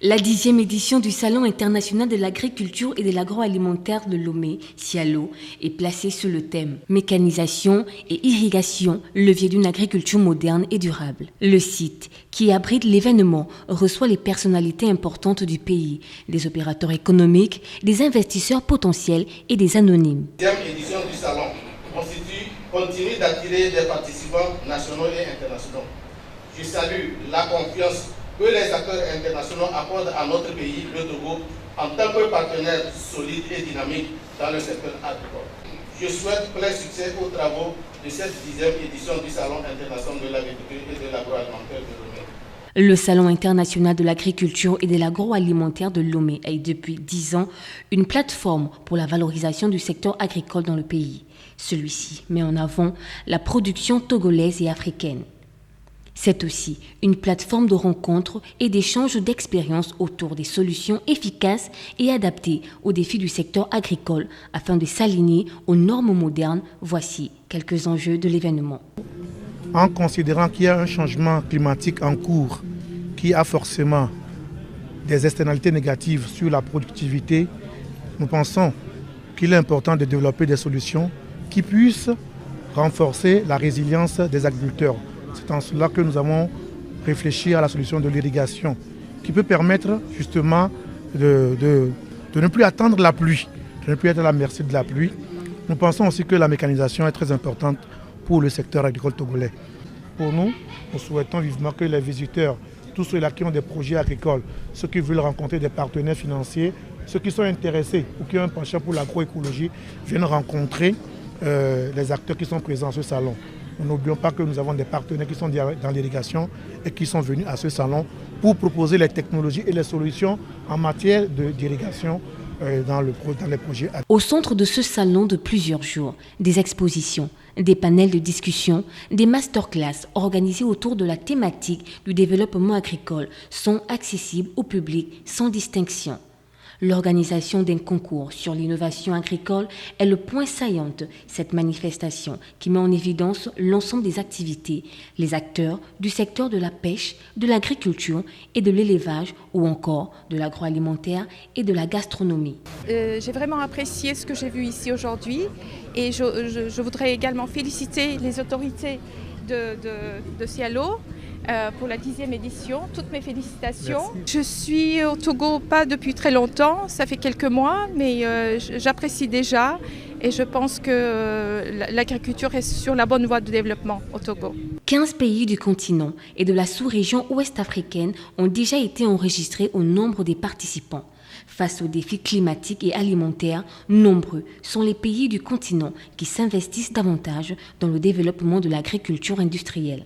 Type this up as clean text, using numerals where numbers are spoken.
La 10e édition du Salon international de l'agriculture et de l'agroalimentaire de Lomé, Cialo, est placée sur le thème « Mécanisation et irrigation, levier d'une agriculture moderne et durable ». Le site, qui abrite l'événement, reçoit les personnalités importantes du pays, des opérateurs économiques, des investisseurs potentiels et des anonymes. La 10e édition du Salon continue d'attirer des participants nationaux et internationaux. Je salue la confiance que les acteurs internationaux accordent à notre pays, le Togo, en tant que partenaire solide et dynamique dans le secteur agricole. Je souhaite plein succès aux travaux de cette 10e édition du Salon international de l'agriculture et de l'agroalimentaire de Lomé. Le Salon international de l'agriculture et de l'agroalimentaire de Lomé est depuis 10 ans une plateforme pour la valorisation du secteur agricole dans le pays. Celui-ci met en avant la production togolaise et africaine. C'est aussi une plateforme de rencontres et d'échanges d'expériences autour des solutions efficaces et adaptées aux défis du secteur agricole afin de s'aligner aux normes modernes. Voici quelques enjeux de l'événement. En considérant qu'il y a un changement climatique en cours qui a forcément des externalités négatives sur la productivité, nous pensons qu'il est important de développer des solutions qui puissent renforcer la résilience des agriculteurs. C'est en cela que nous avons réfléchi à la solution de l'irrigation, qui peut permettre justement de ne plus attendre la pluie, de ne plus être à la merci de la pluie. Nous pensons aussi que la mécanisation est très importante pour le secteur agricole togolais. Pour nous, nous souhaitons vivement que les visiteurs, tous ceux-là qui ont des projets agricoles, ceux qui veulent rencontrer des partenaires financiers, ceux qui sont intéressés ou qui ont un penchant pour l'agroécologie, viennent rencontrer les acteurs qui sont présents à ce salon. Nous n'oublions pas que nous avons des partenaires qui sont dans l'irrigation et qui sont venus à ce salon pour proposer les technologies et les solutions en matière d'irrigation dans les projets. Au centre de ce salon de plusieurs jours, des expositions, des panels de discussion, des masterclass organisés autour de la thématique du développement agricole sont accessibles au public sans distinction. L'organisation d'un concours sur l'innovation agricole est le point saillant de cette manifestation qui met en évidence l'ensemble des activités, les acteurs du secteur de la pêche, de l'agriculture et de l'élevage ou encore de l'agroalimentaire et de la gastronomie. J'ai vraiment apprécié ce que j'ai vu ici aujourd'hui et je voudrais également féliciter les autorités de Cialo pour la 10e édition. Toutes mes félicitations. Merci. Je suis au Togo pas depuis très longtemps, ça fait quelques mois, mais j'apprécie déjà et je pense que l'agriculture est sur la bonne voie de développement au Togo. 15 pays du continent et de la sous-région ouest-africaine ont déjà été enregistrés au nombre des participants. Face aux défis climatiques et alimentaires, nombreux sont les pays du continent qui s'investissent davantage dans le développement de l'agriculture industrielle.